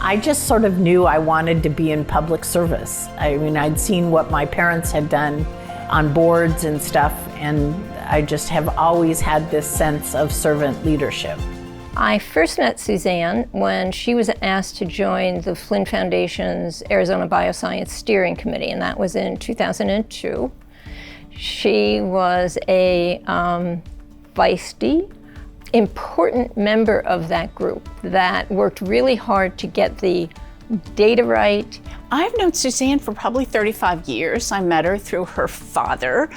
I just sort of knew I wanted to be in public service. I mean, I'd seen what my parents had done on boards and stuff, and I just have always had this sense of servant leadership. I first met Suzanne when she was asked to join the Flynn Foundation's Arizona Bioscience Steering Committee, and that was in 2002. She was a feisty, important member of that group that worked really hard to get the data right. I've known Suzanne for probably 35 years. I met her through her father,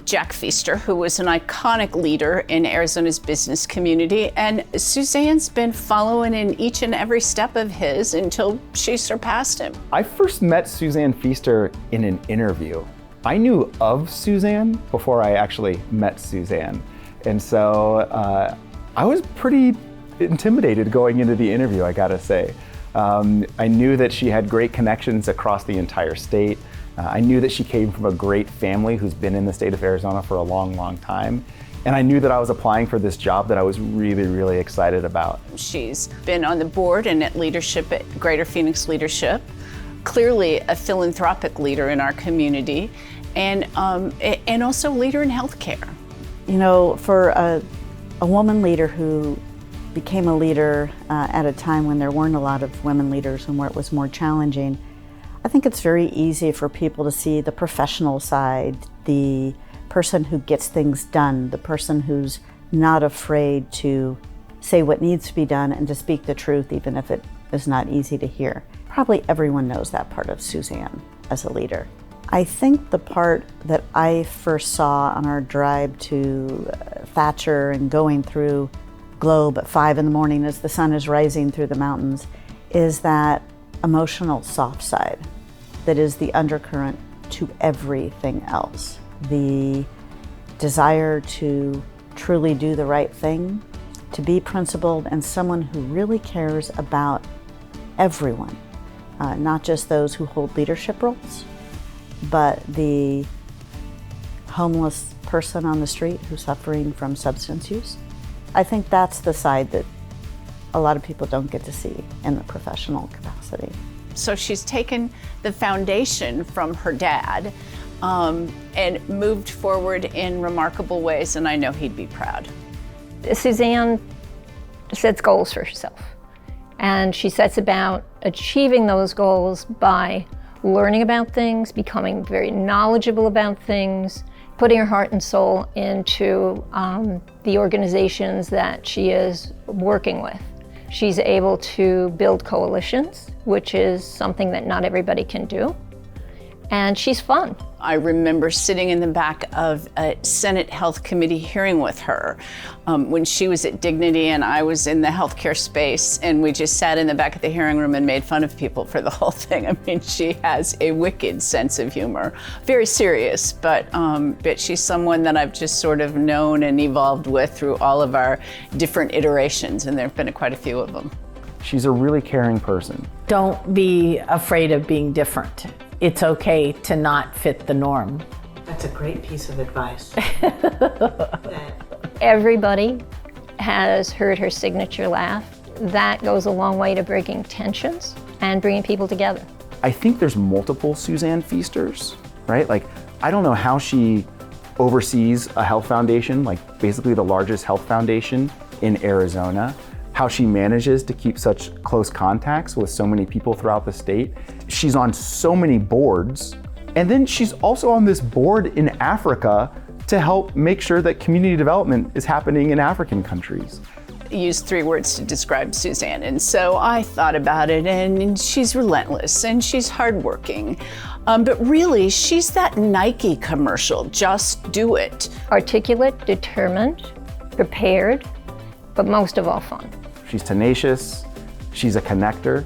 Jack Pfister, who was an iconic leader in Arizona's business community. And Suzanne's been following in each and every step of his until she surpassed him. I first met Suzanne Pfister in an interview. I knew of Suzanne before I actually met Suzanne. And so I was pretty intimidated going into the interview, I gotta say. I knew that she had great connections across the entire state. I knew that she came from a great family who's been in the state of Arizona for a long, long time. And I knew that I was applying for this job that I was really, really excited about. She's been on the board and at leadership at Greater Phoenix Leadership, clearly a philanthropic leader in our community, and also a leader in healthcare. You know, for a woman leader who became a leader at a time when there weren't a lot of women leaders and where it was more challenging, I think it's very easy for people to see the professional side, the person who gets things done, the person who's not afraid to say what needs to be done and to speak the truth even if it is not easy to hear. Probably everyone knows that part of Suzanne as a leader. I think the part that I first saw on our drive to Thatcher and going through Globe at 5 in the morning as the sun is rising through the mountains is that emotional soft side that is the undercurrent to everything else. The desire to truly do the right thing, to be principled, and someone who really cares about everyone, not just those who hold leadership roles, but the homeless person on the street who's suffering from substance use. I think that's the side that a lot of people don't get to see in the professional capacity. So she's taken the foundation from her dad and moved forward in remarkable ways, and I know he'd be proud. Suzanne sets goals for herself, and she sets about achieving those goals by learning about things, becoming very knowledgeable about things, putting her heart and soul into the organizations that she is working with. She's able to build coalitions, which is something that not everybody can do. And she's fun. I remember sitting in the back of a Senate Health Committee hearing with her when she was at Dignity and I was in the healthcare space, and we just sat in the back of the hearing room and made fun of people for the whole thing. I mean, she has a wicked sense of humor. Very serious, but she's someone that I've just sort of known and evolved with through all of our different iterations, and there have been quite a few of them. She's a really caring person. Don't be afraid of being different. It's okay to not fit the norm. That's a great piece of advice. Everybody has heard her signature laugh. That goes a long way to breaking tensions and bringing people together. I think there's multiple Suzanne Pfisters, right? Like, I don't know how she oversees a health foundation, like basically the largest health foundation in Arizona, how she manages to keep such close contacts with so many people throughout the state. She's on so many boards, and then she's also on this board in Africa to help make sure that community development is happening in African countries. Use 3 words to describe Suzanne, and so I thought about it, and she's relentless and she's hardworking, but really she's that Nike commercial, just do it. Articulate, determined, prepared, but most of all fun. She's tenacious, she's a connector,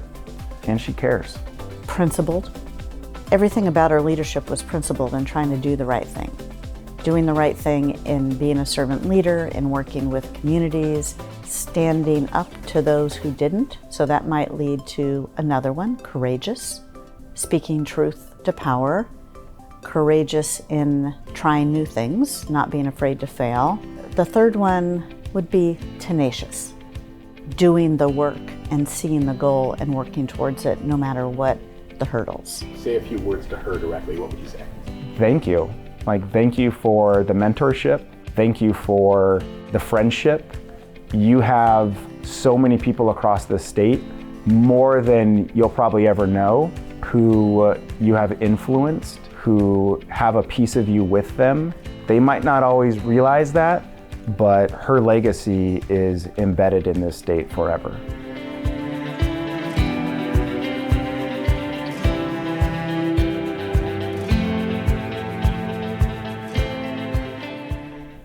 and she cares. Principled. Everything about her leadership was principled in trying to do the right thing. Doing the right thing in being a servant leader, in working with communities, standing up to those who didn't. So that might lead to another one, courageous, speaking truth to power, courageous in trying new things, not being afraid to fail. The third one would be tenacious, doing the work and seeing the goal and working towards it no matter what the hurdles. Say a few words to her directly, what would you say? Thank you. Thank you for the mentorship. Thank you for the friendship. You have so many people across the state, more than you'll probably ever know, who you have influenced, who have a piece of you with them. They might not always realize that, but her legacy is embedded in this state forever.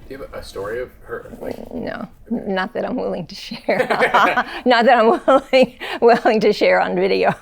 Do you have a story of her? No, not that I'm willing to share. Not that I'm willing to share on video.